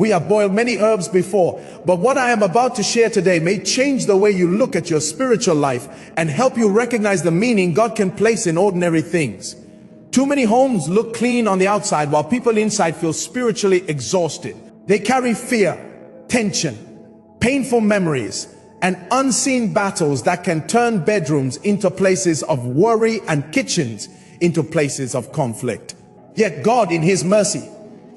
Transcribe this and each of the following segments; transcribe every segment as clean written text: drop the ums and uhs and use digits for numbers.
We have boiled many herbs before, but what I am about to share today may change the way you look at your spiritual life and help you recognize the meaning God can place in ordinary things. Too many homes look clean on the outside while people inside feel spiritually exhausted. They carry fear, tension, painful memories, and unseen battles that can turn bedrooms into places of worry and kitchens into places of conflict. Yet God, in His mercy,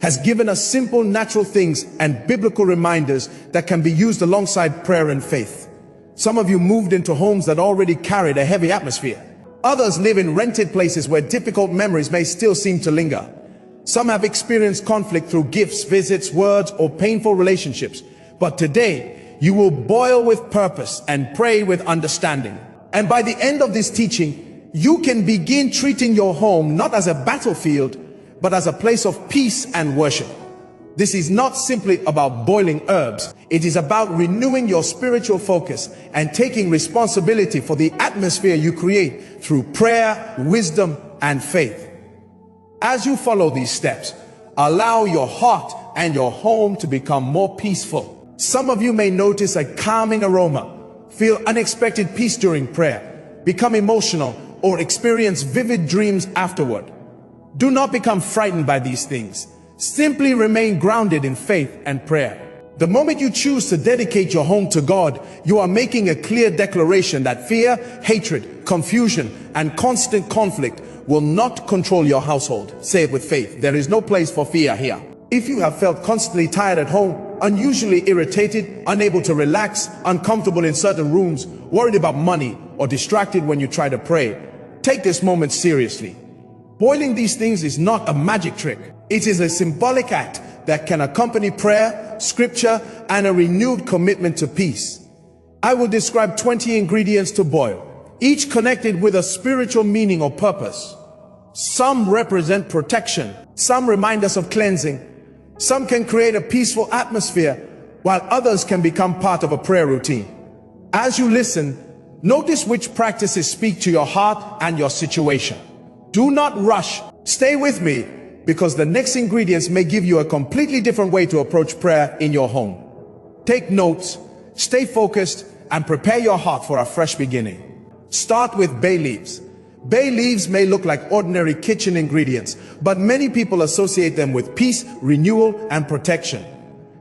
has given us simple natural things and biblical reminders that can be used alongside prayer and faith. Some of you moved into homes that already carried a heavy atmosphere. Others live in rented places where difficult memories may still seem to linger. Some have experienced conflict through gifts, visits, words, or painful relationships. But today, you will boil with purpose and pray with understanding. And by the end of this teaching, you can begin treating your home not as a battlefield, but as a place of peace and worship. This is not simply about boiling herbs. It is about renewing your spiritual focus and taking responsibility for the atmosphere you create through prayer, wisdom, and faith. As you follow these steps, allow your heart and your home to become more peaceful. Some of you may notice a calming aroma, feel unexpected peace during prayer, become emotional, or experience vivid dreams afterward. Do not become frightened by these things. Simply remain grounded in faith and prayer. The moment you choose to dedicate your home to God, you are making a clear declaration that fear, hatred, confusion, and constant conflict will not control your household. Say it with faith. There is no place for fear here. If you have felt constantly tired at home, unusually irritated, unable to relax, uncomfortable in certain rooms, worried about money, or distracted when you try to pray, take this moment seriously. Boiling these things is not a magic trick. It is a symbolic act that can accompany prayer, scripture, and a renewed commitment to peace. I will describe 20 ingredients to boil, each connected with a spiritual meaning or purpose. Some represent protection, some remind us of cleansing, some can create a peaceful atmosphere, while others can become part of a prayer routine. As you listen, notice which practices speak to your heart and your situation. Do not rush. Stay with me, because the next ingredients may give you a completely different way to approach prayer in your home. Take notes, stay focused, and prepare your heart for a fresh beginning. Start with bay leaves. Bay leaves may look like ordinary kitchen ingredients, but many people associate them with peace, renewal, and protection.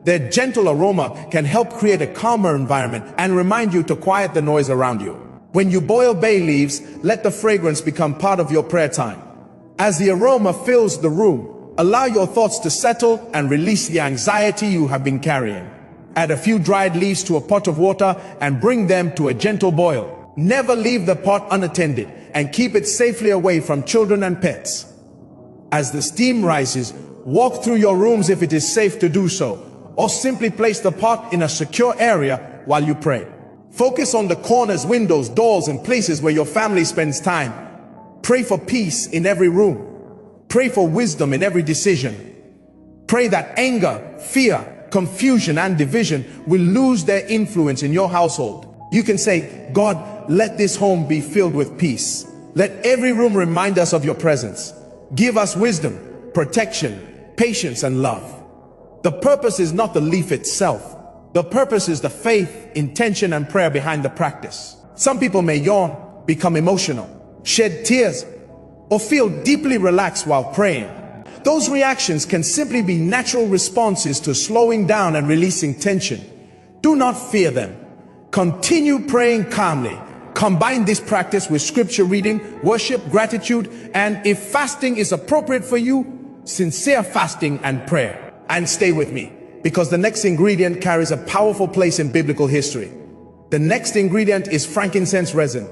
Their gentle aroma can help create a calmer environment and remind you to quiet the noise around you. When you boil bay leaves, let the fragrance become part of your prayer time. As the aroma fills the room, allow your thoughts to settle and release the anxiety you have been carrying. Add a few dried leaves to a pot of water and bring them to a gentle boil. Never leave the pot unattended and keep it safely away from children and pets. As the steam rises, walk through your rooms if it is safe to do so, or simply place the pot in a secure area while you pray. Focus on the corners, windows, doors, and places where your family spends time. Pray for peace in every room. Pray for wisdom in every decision. Pray that anger, fear, confusion, and division will lose their influence in your household. You can say, God, let this home be filled with peace. Let every room remind us of your presence. Give us wisdom, protection, patience, and love. The purpose is not the leaf itself. The purpose is the faith, intention, and prayer behind the practice. Some people may yawn, become emotional, shed tears, or feel deeply relaxed while praying. Those reactions can simply be natural responses to slowing down and releasing tension. Do not fear them. Continue praying calmly. Combine this practice with scripture reading, worship, gratitude, and if fasting is appropriate for you, sincere fasting and prayer. And stay with me, because the next ingredient carries a powerful place in biblical history. The next ingredient is frankincense resin.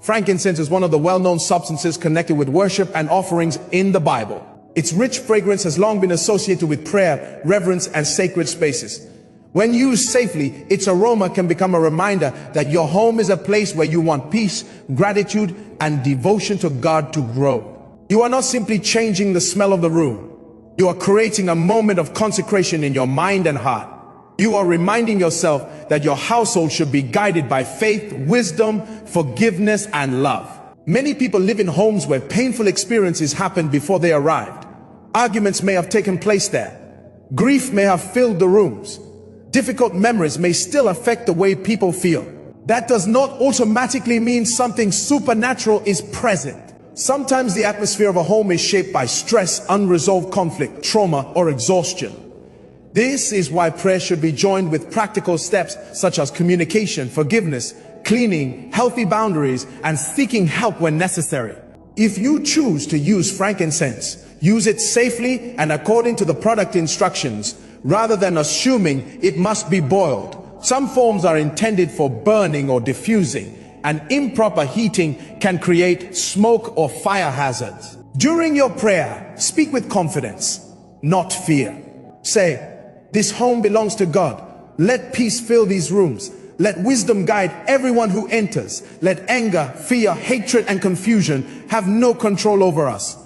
Frankincense is one of the well-known substances connected with worship and offerings in the Bible. Its rich fragrance has long been associated with prayer, reverence, and sacred spaces. When used safely, its aroma can become a reminder that your home is a place where you want peace, gratitude, and devotion to God to grow. You are not simply changing the smell of the room. You are creating a moment of consecration in your mind and heart. You are reminding yourself that your household should be guided by faith, wisdom, forgiveness, and love. Many people live in homes where painful experiences happened before they arrived. Arguments may have taken place there. Grief may have filled the rooms. Difficult memories may still affect the way people feel. That does not automatically mean something supernatural is present. Sometimes the atmosphere of a home is shaped by stress, unresolved conflict, trauma, or exhaustion. This is why prayer should be joined with practical steps such as communication, forgiveness, cleaning, healthy boundaries, and seeking help when necessary. If you choose to use frankincense, use it safely and according to the product instructions, rather than assuming it must be boiled. Some forms are intended for burning or diffusing, and improper heating can create smoke or fire hazards. During your prayer, speak with confidence, not fear. Say, "This home belongs to God. Let peace fill these rooms. Let wisdom guide everyone who enters. Let anger, fear, hatred, and confusion have no control over us."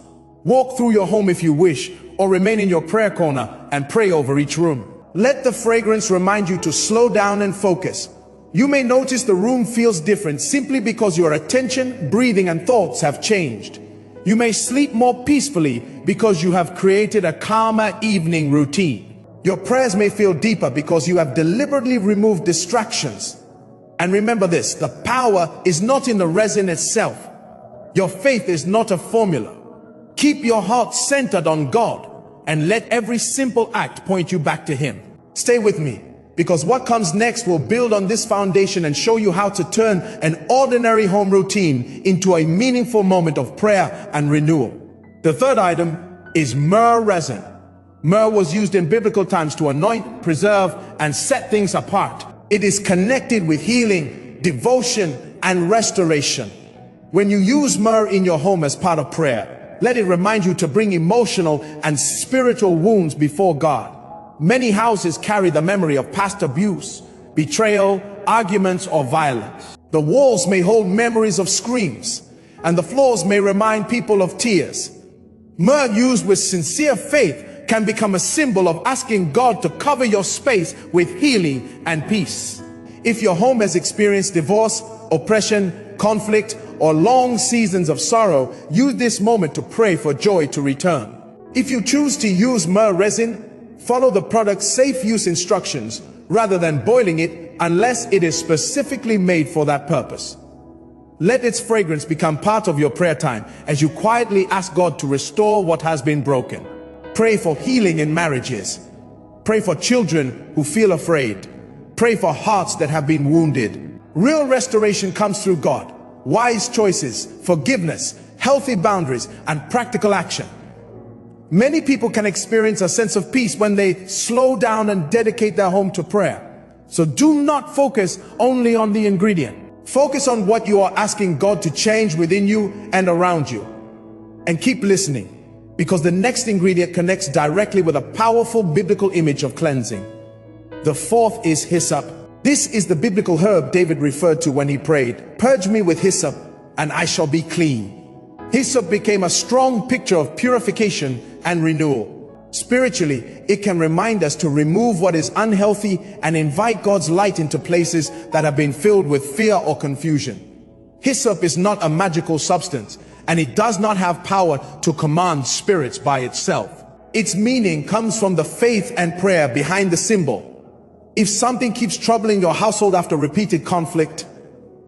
Walk through your home if you wish, or remain in your prayer corner and pray over each room. Let the fragrance remind you to slow down and focus. You may notice the room feels different simply because your attention, breathing, and thoughts have changed. You may sleep more peacefully because you have created a calmer evening routine. Your prayers may feel deeper because you have deliberately removed distractions. And remember this, the power is not in the resin itself. Your faith is not a formula. Keep your heart centered on God and let every simple act point you back to Him. Stay with me, because what comes next will build on this foundation and show you how to turn an ordinary home routine into a meaningful moment of prayer and renewal. The third item is myrrh resin. Myrrh was used in biblical times to anoint, preserve, and set things apart. It is connected with healing, devotion, and restoration. When you use myrrh in your home as part of prayer, let it remind you to bring emotional and spiritual wounds before God. Many houses carry the memory of past abuse, betrayal, arguments, or violence. The walls may hold memories of screams, and the floors may remind people of tears. Myrrh used with sincere faith can become a symbol of asking God to cover your space with healing and peace. If your home has experienced divorce, oppression, conflict, or long seasons of sorrow, use this moment to pray for joy to return. If you choose to use myrrh resin, follow the product's safe use instructions rather than boiling it unless it is specifically made for that purpose. Let its fragrance become part of your prayer time as you quietly ask God to restore what has been broken. Pray for healing in marriages. Pray for children who feel afraid. Pray for hearts that have been wounded. Real restoration comes through God. Wise choices, forgiveness, healthy boundaries, and practical action. Many people can experience a sense of peace when they slow down and dedicate their home to prayer. So do not focus only on the ingredient. Focus on what you are asking God to change within you and around you. And keep listening, because the next ingredient connects directly with a powerful biblical image of cleansing. The fourth is hyssop. This is the biblical herb David referred to when he prayed, "Purge me with hyssop, and I shall be clean." Hyssop became a strong picture of purification and renewal. Spiritually, it can remind us to remove what is unhealthy and invite God's light into places that have been filled with fear or confusion. Hyssop is not a magical substance, and it does not have power to command spirits by itself. Its meaning comes from the faith and prayer behind the symbol. If something keeps troubling your household after repeated conflict,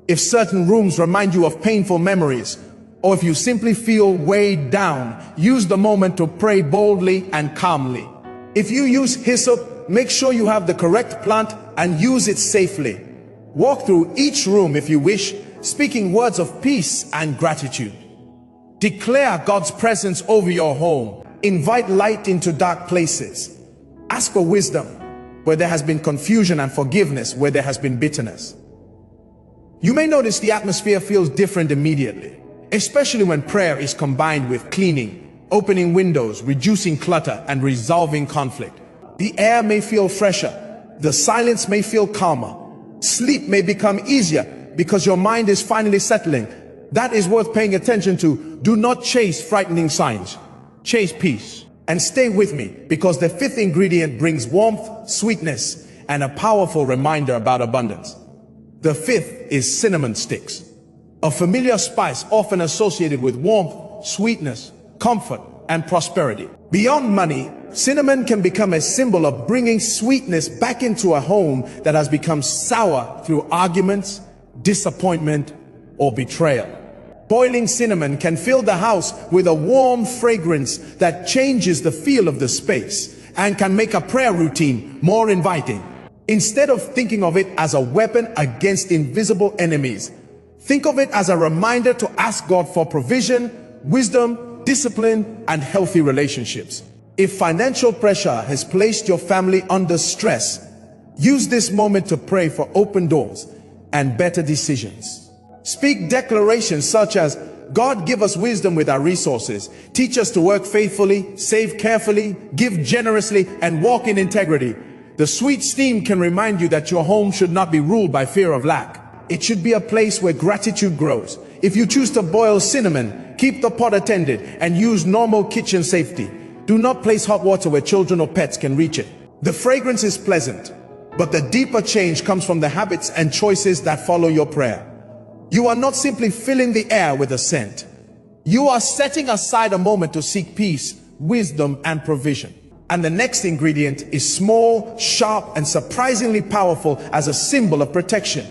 if certain rooms remind you of painful memories, or if you simply feel weighed down, use the moment to pray boldly and calmly. If you use hyssop, make sure you have the correct plant and use it safely. Walk through each room if you wish, speaking words of peace and gratitude. Declare God's presence over your home. Invite light into dark places. Ask for wisdom where there has been confusion and forgiveness where there has been bitterness. You may notice the atmosphere feels different immediately, especially when prayer is combined with cleaning, opening windows, reducing clutter, and resolving conflict. The air may feel fresher, the silence may feel calmer, sleep may become easier because your mind is finally settling. That is worth paying attention to. Do not chase frightening signs, chase peace. And stay with me, because the fifth ingredient brings warmth, sweetness, and a powerful reminder about abundance. The fifth is cinnamon sticks, a familiar spice often associated with warmth, sweetness, comfort, and prosperity. Beyond money, Cinnamon can become a symbol of bringing sweetness back into a home that has become sour through arguments, disappointment, or betrayal. Boiling cinnamon can fill the house with a warm fragrance that changes the feel of the space and can make a prayer routine more inviting. Instead of thinking of it as a weapon against invisible enemies, think of it as a reminder to ask God for provision, wisdom, discipline, and healthy relationships. If financial pressure has placed your family under stress, use this moment to pray for open doors and better decisions. Speak declarations such as, God, give us wisdom with our resources. Teach us to work faithfully, save carefully, give generously, and walk in integrity. The sweet steam can remind you that your home should not be ruled by fear of lack. It should be a place where gratitude grows. If you choose to boil cinnamon, keep the pot attended and use normal kitchen safety. Do not place hot water where children or pets can reach it. The fragrance is pleasant, but the deeper change comes from the habits and choices that follow your prayer. You are not simply filling the air with a scent. You are setting aside a moment to seek peace, wisdom, and provision. And the next ingredient is small, sharp, and surprisingly powerful as a symbol of protection.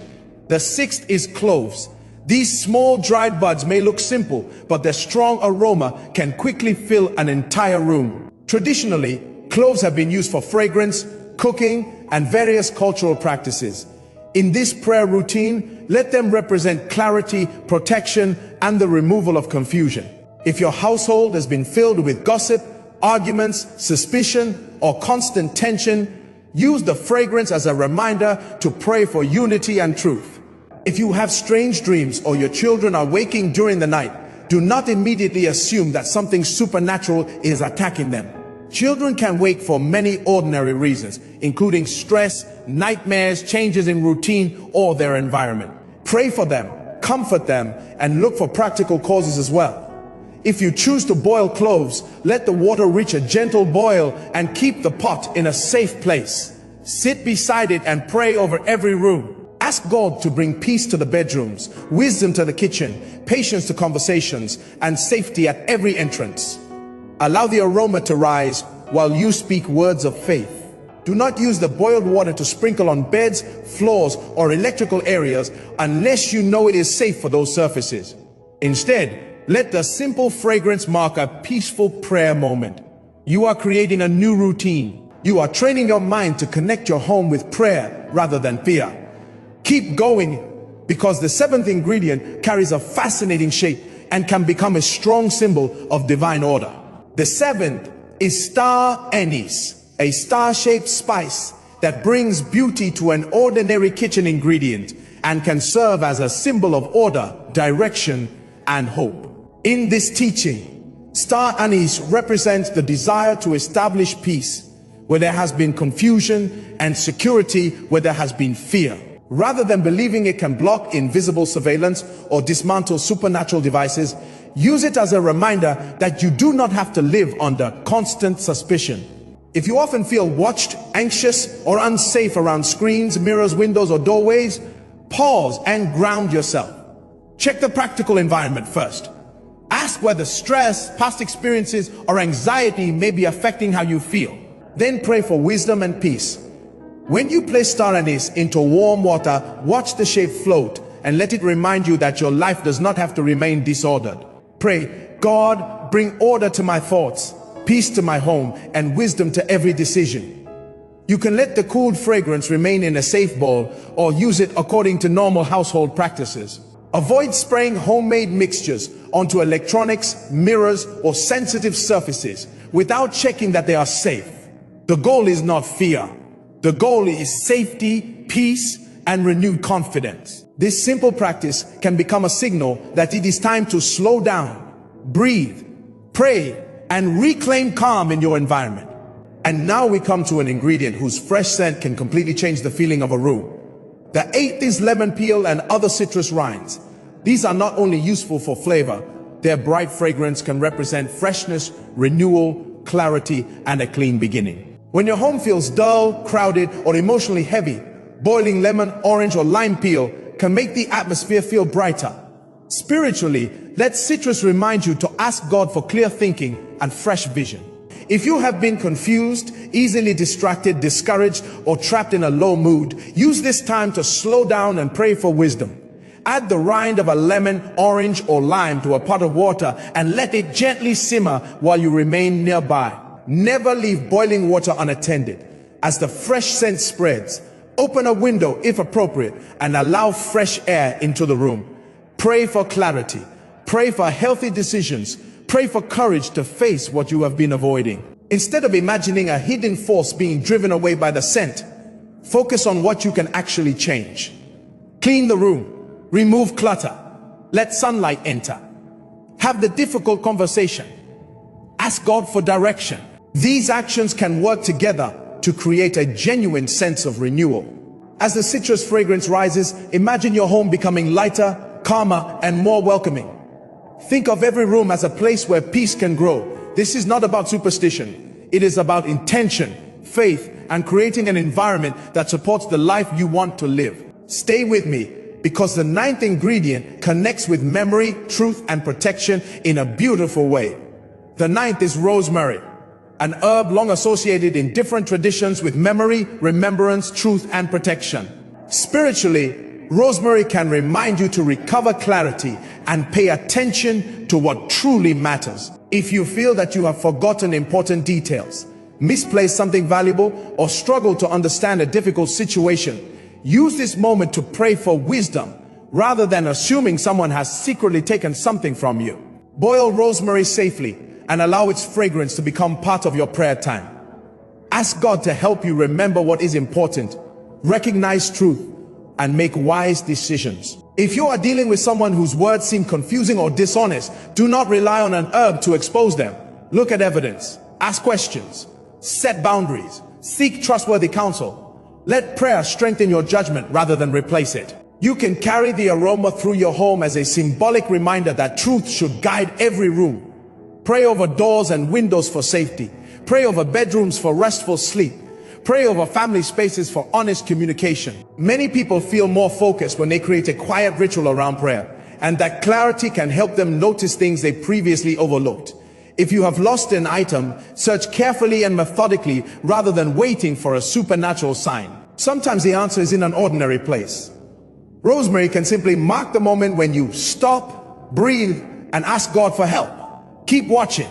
The sixth is cloves. These small dried buds may look simple, but their strong aroma can quickly fill an entire room. Traditionally, cloves have been used for fragrance, cooking, and various cultural practices. In this prayer routine, let them represent clarity, protection, and the removal of confusion. If your household has been filled with gossip, arguments, suspicion, or constant tension, use the fragrance as a reminder to pray for unity and truth. If you have strange dreams or your children are waking during the night, do not immediately assume that something supernatural is attacking them. Children can wake for many ordinary reasons, including stress, nightmares, changes in routine, or their environment. Pray for them, comfort them, and look for practical causes as well. If you choose to boil cloves, let the water reach a gentle boil and keep the pot in a safe place. Sit beside it and pray over every room. Ask God to bring peace to the bedrooms, wisdom to the kitchen, patience to conversations, and safety at every entrance. Allow the aroma to rise while you speak words of faith. Do not use the boiled water to sprinkle on beds, floors, or electrical areas unless you know it is safe for those surfaces. Instead, let the simple fragrance mark a peaceful prayer moment. You are creating a new routine. You are training your mind to connect your home with prayer rather than fear. Keep going, because the seventh ingredient carries a fascinating shape and can become a strong symbol of divine order. The seventh is star anise, a star-shaped spice that brings beauty to an ordinary kitchen ingredient and can serve as a symbol of order, direction, and hope. In this teaching, star anise represents the desire to establish peace where there has been confusion and security where there has been fear. Rather than believing it can block invisible surveillance or dismantle supernatural devices, use it as a reminder that you do not have to live under constant suspicion. If you often feel watched, anxious, or unsafe around screens, mirrors, windows, or doorways, pause and ground yourself. Check the practical environment first. Ask whether stress, past experiences, or anxiety may be affecting how you feel. Then pray for wisdom and peace. When you place star anise into warm water, watch the shape float and let it remind you that your life does not have to remain disordered. Pray, God, bring order to my thoughts, peace to my home, and wisdom to every decision. You can let the cooled fragrance remain in a safe bowl or use it according to normal household practices. Avoid spraying homemade mixtures onto electronics, mirrors, or sensitive surfaces without checking that they are safe. The goal is not fear. The goal is safety, peace, and renewed confidence. This simple practice can become a signal that it is time to slow down, breathe, pray, and reclaim calm in your environment. And now we come to an ingredient whose fresh scent can completely change the feeling of a room. The eighth is lemon peel and other citrus rinds. These are not only useful for flavor, their bright fragrance can represent freshness, renewal, clarity, and a clean beginning. When your home feels dull, crowded, or emotionally heavy, boiling lemon, orange, or lime peel can make the atmosphere feel brighter. Spiritually, let citrus remind you to ask God for clear thinking and fresh vision. If you have been confused, easily distracted, discouraged, or trapped in a low mood, use this time to slow down and pray for wisdom. Add the rind of a lemon, orange, or lime to a pot of water and let it gently simmer while you remain nearby. Never leave boiling water unattended. As the fresh scent spreads, open a window if appropriate and allow fresh air into the room. Pray for clarity. Pray for healthy decisions. Pray for courage to face what you have been avoiding. Instead of imagining a hidden force being driven away by the scent, focus on what you can actually change. Clean the room. Remove clutter. Let sunlight enter. Have the difficult conversation. Ask God for direction. These actions can work together to create a genuine sense of renewal. As the citrus fragrance rises, imagine your home becoming lighter, calmer, and more welcoming. Think of every room as a place where peace can grow. This is not about superstition. It is about intention, faith, and creating an environment that supports the life you want to live. Stay with me, because the 9th ingredient connects with memory, truth, and protection in a beautiful way. The 9th is rosemary, an herb long associated in different traditions with memory, remembrance, truth, and protection. Spiritually, rosemary can remind you to recover clarity and pay attention to what truly matters. If you feel that you have forgotten important details, misplaced something valuable, or struggle to understand a difficult situation, use this moment to pray for wisdom rather than assuming someone has secretly taken something from you. Boil rosemary safely and allow its fragrance to become part of your prayer time. Ask God to help you remember what is important, recognize truth, and make wise decisions. If you are dealing with someone whose words seem confusing or dishonest, do not rely on an herb to expose them. Look at evidence, ask questions, set boundaries, seek trustworthy counsel. Let prayer strengthen your judgment rather than replace it. You can carry the aroma through your home as a symbolic reminder that truth should guide every room. Pray over doors and windows for safety. Pray over bedrooms for restful sleep. Pray over family spaces for honest communication. Many people feel more focused when they create a quiet ritual around prayer, and that clarity can help them notice things they previously overlooked. If you have lost an item, search carefully and methodically rather than waiting for a supernatural sign. Sometimes the answer is in an ordinary place. Rosemary can simply mark the moment when you stop, breathe, and ask God for help. Keep watching,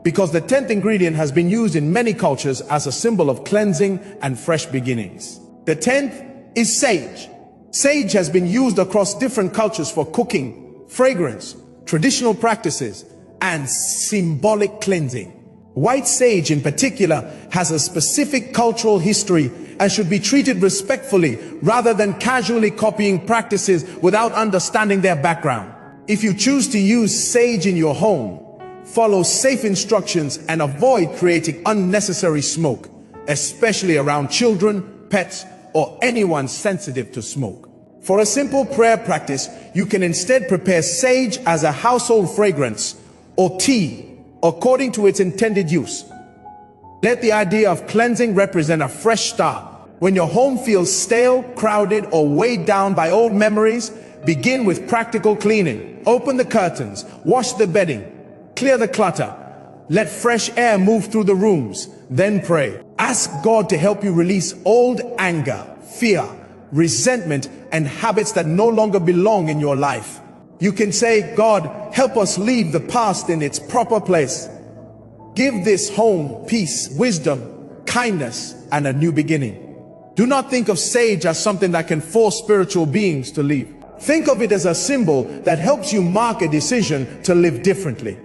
because the 10th ingredient has been used in many cultures as a symbol of cleansing and fresh beginnings. The 10th is sage. Sage has been used across different cultures for cooking, fragrance, traditional practices, and symbolic cleansing. White sage in particular has a specific cultural history and should be treated respectfully rather than casually copying practices without understanding their background. If you choose to use sage in your home, follow safe instructions and avoid creating unnecessary smoke, especially around children, pets, or anyone sensitive to smoke. For a simple prayer practice, you can instead prepare sage as a household fragrance or tea, according to its intended use. Let the idea of cleansing represent a fresh start. When your home feels stale, crowded, or weighed down by old memories, begin with practical cleaning. Open the curtains, wash the bedding, clear the clutter. Let fresh air move through the rooms, then pray. Ask God to help you release old anger, fear, resentment, and habits that no longer belong in your life. You can say, God, help us leave the past in its proper place. Give this home peace, wisdom, kindness, and a new beginning. Do not think of sage as something that can force spiritual beings to leave. Think of it as a symbol that helps you mark a decision to live differently.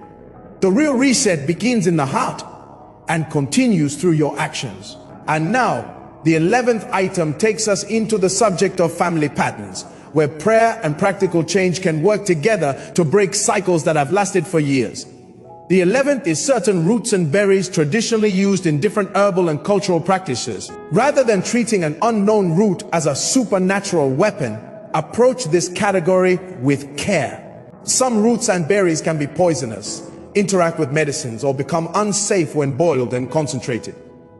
The real reset begins in the heart and continues through your actions. And now, the 11th item takes us into the subject of family patterns, where prayer and practical change can work together to break cycles that have lasted for years. The 11th is certain roots and berries traditionally used in different herbal and cultural practices. Rather than treating an unknown root as a supernatural weapon, approach this category with care. Some roots and berries can be poisonous, interact with medicines, or become unsafe when boiled and concentrated.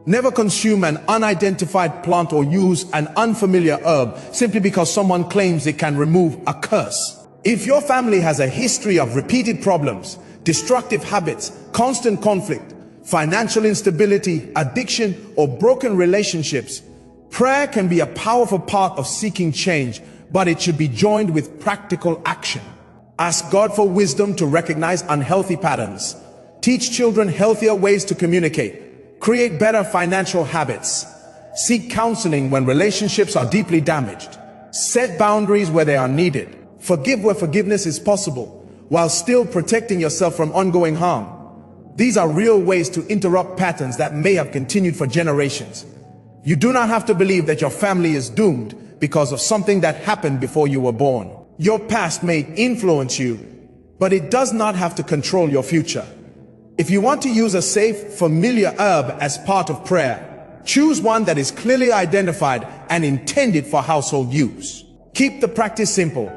Never consume an unidentified plant or use an unfamiliar herb simply because someone claims it can remove a curse. If your family has a history of repeated problems, destructive habits, constant conflict, financial instability, addiction, or broken relationships, prayer can be a powerful part of seeking change, but it should be joined with practical action. Ask God for wisdom to recognize unhealthy patterns. Teach children healthier ways to communicate. Create better financial habits. Seek counseling when relationships are deeply damaged. Set boundaries where they are needed. Forgive where forgiveness is possible, while still protecting yourself from ongoing harm. These are real ways to interrupt patterns that may have continued for generations. You do not have to believe that your family is doomed because of something that happened before you were born. Your past may influence you, but it does not have to control your future. If you want to use a safe, familiar herb as part of prayer, choose one that is clearly identified and intended for household use. Keep the practice simple.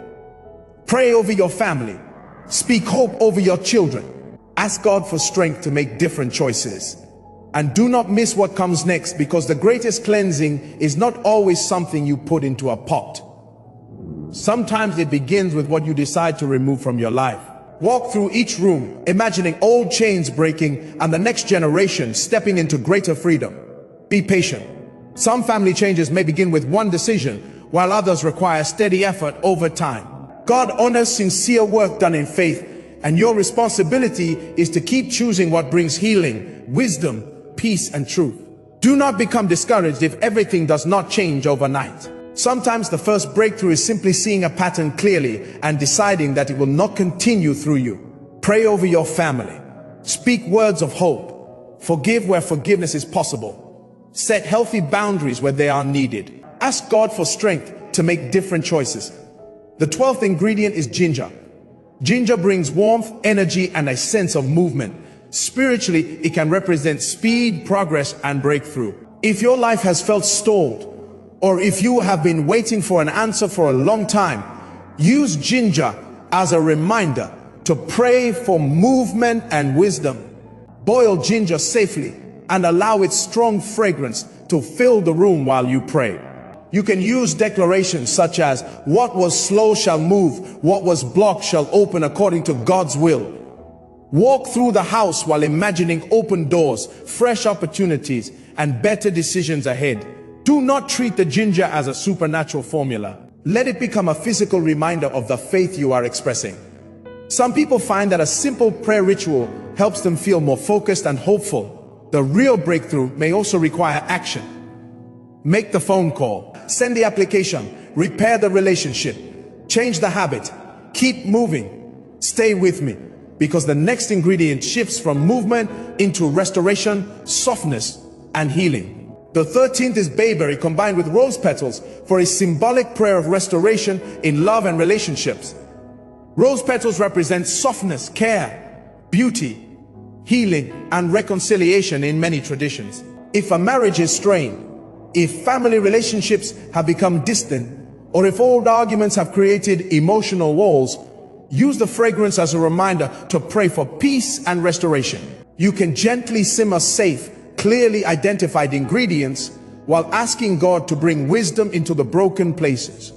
Pray over your family. Speak hope over your children. Ask God for strength to make different choices. And do not miss what comes next, because the greatest cleansing is not always something you put into a pot. Sometimes it begins with what you decide to remove from your life. Walk through each room, imagining old chains breaking and the next generation stepping into greater freedom. Be patient. Some family changes may begin with one decision, while others require steady effort over time. God honors sincere work done in faith, and your responsibility is to keep choosing what brings healing, wisdom, peace, and truth. Do not become discouraged if everything does not change overnight. Sometimes the first breakthrough is simply seeing a pattern clearly and deciding that it will not continue through you. Pray over your family. Speak words of hope. Forgive where forgiveness is possible. Set healthy boundaries where they are needed. Ask God for strength to make different choices. The 12th ingredient is ginger. Ginger brings warmth, energy, and a sense of movement. Spiritually, it can represent speed, progress, and breakthrough. If your life has felt stalled, or if you have been waiting for an answer for a long time, use ginger as a reminder to pray for movement and wisdom. Boil ginger safely and allow its strong fragrance to fill the room while you pray. You can use declarations such as, "What was slow shall move, what was blocked shall open according to God's will." Walk through the house while imagining open doors, fresh opportunities, and better decisions ahead. Do not treat the ginger as a supernatural formula. Let it become a physical reminder of the faith you are expressing. Some people find that a simple prayer ritual helps them feel more focused and hopeful. The real breakthrough may also require action. Make the phone call, send the application, repair the relationship, change the habit, keep moving. Stay with me, because the next ingredient shifts from movement into restoration, softness, and healing. The 13th is bayberry combined with rose petals for a symbolic prayer of restoration in love and relationships. Rose petals represent softness, care, beauty, healing, and reconciliation in many traditions. If a marriage is strained, if family relationships have become distant, or if old arguments have created emotional walls, use the fragrance as a reminder to pray for peace and restoration. You can gently simmer safe, clearly identified ingredients while asking God to bring wisdom into the broken places.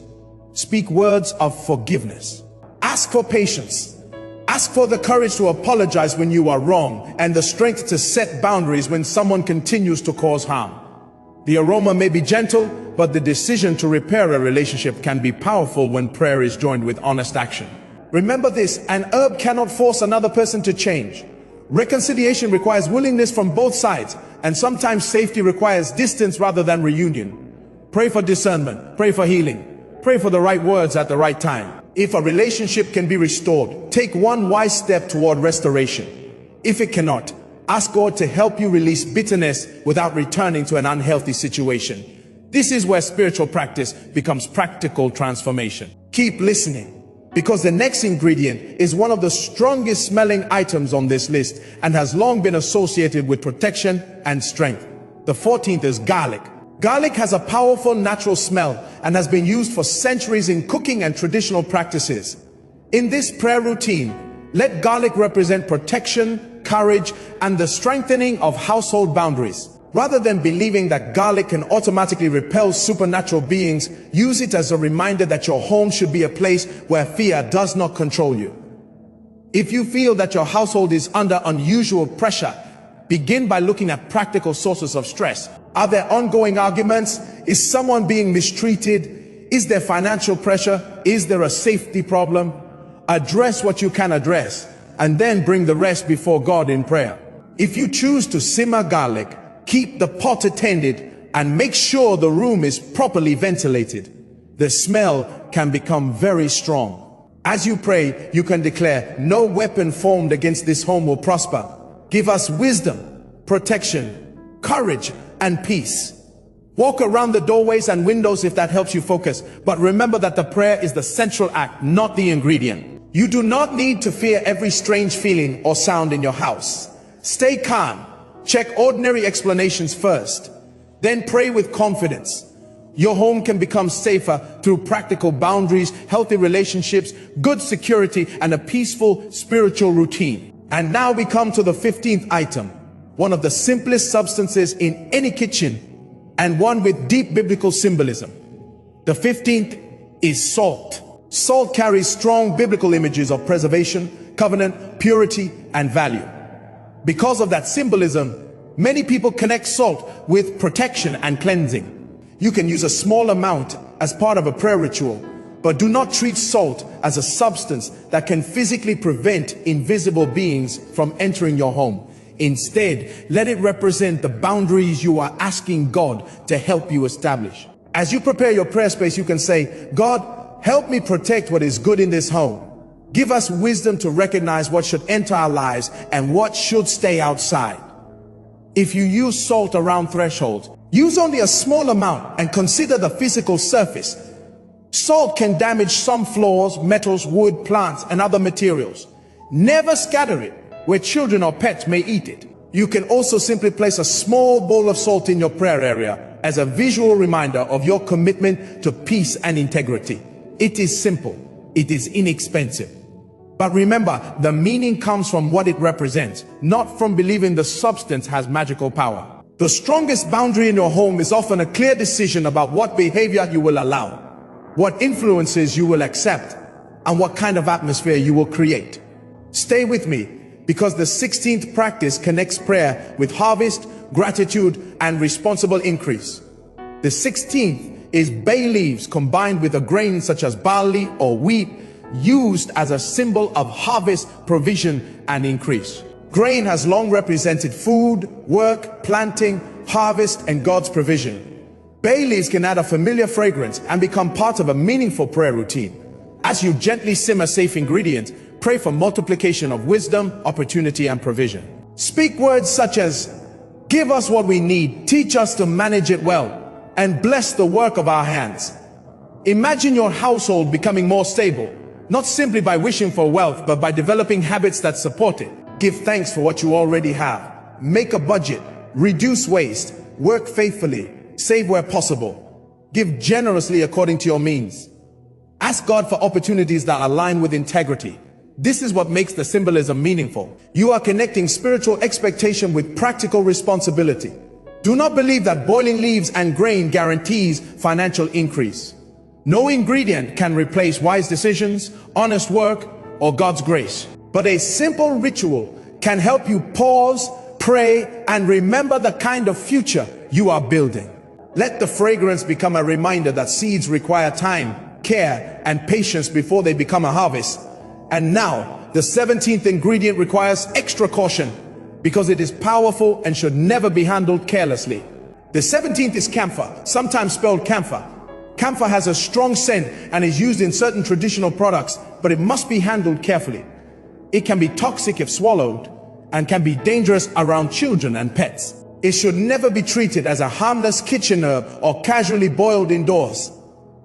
Speak words of forgiveness. Ask for patience. Ask for the courage to apologize when you are wrong, and the strength to set boundaries when someone continues to cause harm. The aroma may be gentle, but the decision to repair a relationship can be powerful when prayer is joined with honest action. Remember this: an herb cannot force another person to change. Reconciliation requires willingness from both sides, and sometimes safety requires distance rather than reunion. Pray for discernment, pray for healing, pray for the right words at the right time. If a relationship can be restored, take one wise step toward restoration. If it cannot, ask God to help you release bitterness without returning to an unhealthy situation. This is where spiritual practice becomes practical transformation. Keep listening, because the next ingredient is one of the strongest smelling items on this list and has long been associated with protection and strength. The 14th is garlic. Garlic has a powerful natural smell and has been used for centuries in cooking and traditional practices. In this prayer routine, let garlic represent protection, courage, and the strengthening of household boundaries. Rather than believing that garlic can automatically repel supernatural beings, use it as a reminder that your home should be a place where fear does not control you. If you feel that your household is under unusual pressure, Begin by looking at practical sources of stress. Are there ongoing arguments? Is someone being mistreated? Is there financial pressure? Is there a safety problem? Address what you can address, and then bring the rest before God in prayer. If you choose to simmer garlic, keep the pot attended and make sure the room is properly ventilated. The smell can become very strong. As you pray, you can declare, no weapon formed against this home will prosper. Give us wisdom, protection, courage, and peace. Walk around the doorways and windows if that helps you focus. But remember that the prayer is the central act, not the ingredient. You do not need to fear every strange feeling or sound in your house. Stay calm. Check ordinary explanations first. Then pray with confidence. Your home can become safer through practical boundaries, healthy relationships, good security, and a peaceful spiritual routine. And now we come to the 15th item, one of the simplest substances in any kitchen, and one with deep biblical symbolism. The 15th is salt. Salt carries strong biblical images of preservation, covenant, purity, and value. Because of that symbolism, many people connect salt with protection and cleansing. You can use a small amount as part of a prayer ritual, but do not treat salt as a substance that can physically prevent invisible beings from entering your home. Instead, let it represent the boundaries you are asking God to help you establish. As you prepare your prayer space, you can say, God, help me protect what is good in this home. Give us wisdom to recognize what should enter our lives and what should stay outside. If you use salt around thresholds, use only a small amount and consider the physical surface. Salt can damage some floors, metals, wood, plants, and other materials. Never scatter it where children or pets may eat it. You can also simply place a small bowl of salt in your prayer area as a visual reminder of your commitment to peace and integrity. It is simple. It is inexpensive. But remember, the meaning comes from what it represents, not from believing the substance has magical power. The strongest boundary in your home is often a clear decision about what behavior you will allow, what influences you will accept, and what kind of atmosphere you will create. Stay with me, because the 16th practice connects prayer with harvest, gratitude, and responsible increase. The 16th is bay leaves combined with a grain such as barley or wheat, used as a symbol of harvest, provision, and increase. Grain has long represented food, work, planting, harvest, and God's provision. Bay leaves can add a familiar fragrance and become part of a meaningful prayer routine. As you gently simmer safe ingredients, pray for multiplication of wisdom, opportunity, and provision. Speak words such as, give us what we need, teach us to manage it well, and bless the work of our hands. Imagine your household becoming more stable, not simply by wishing for wealth, but by developing habits that support it. Give thanks for what you already have. Make a budget, reduce waste, work faithfully, save where possible. Give generously according to your means. Ask God for opportunities that align with integrity. This is what makes the symbolism meaningful. You are connecting spiritual expectation with practical responsibility. Do not believe that boiling leaves and grain guarantees financial increase. No ingredient can replace wise decisions, honest work, or God's grace. But a simple ritual can help you pause, pray, and remember the kind of future you are building. Let the fragrance become a reminder that seeds require time, care, and patience before they become a harvest. And now, the 17th ingredient requires extra caution because it is powerful and should never be handled carelessly. The 17th is camphor, sometimes spelled camphor. Camphor has a strong scent and is used in certain traditional products, but it must be handled carefully. It can be toxic if swallowed and can be dangerous around children and pets. It should never be treated as a harmless kitchen herb or casually boiled indoors.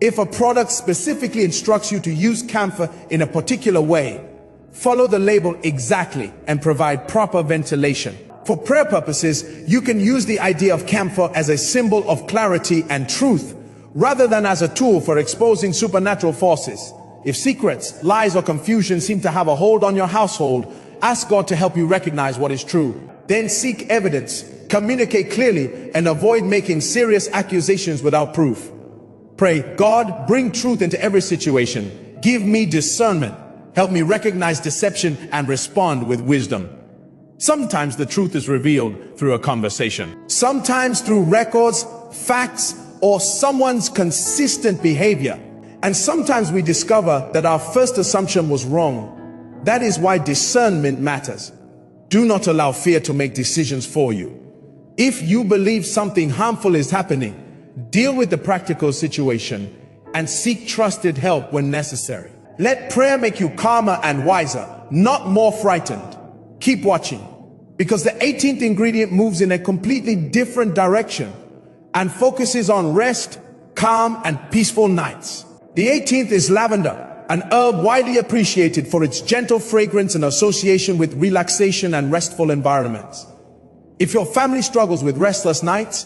If a product specifically instructs you to use camphor in a particular way, follow the label exactly and provide proper ventilation. For prayer purposes, you can use the idea of camphor as a symbol of clarity and truth, rather than as a tool for exposing supernatural forces. If secrets, lies, or confusion seem to have a hold on your household, ask God to help you recognize what is true. Then seek evidence, communicate clearly, and avoid making serious accusations without proof. Pray, God, bring truth into every situation. Give me discernment. Help me recognize deception and respond with wisdom. Sometimes the truth is revealed through a conversation. Sometimes through records, facts, or someone's consistent behavior. And sometimes we discover that our first assumption was wrong. That is why discernment matters. Do not allow fear to make decisions for you. If you believe something harmful is happening, deal with the practical situation and seek trusted help when necessary. Let prayer make you calmer and wiser, not more frightened. Keep watching, because the 18th ingredient moves in a completely different direction and focuses on rest, calm, and peaceful nights. The 18th is lavender, an herb widely appreciated for its gentle fragrance and association with relaxation and restful environments. If your family struggles with restless nights,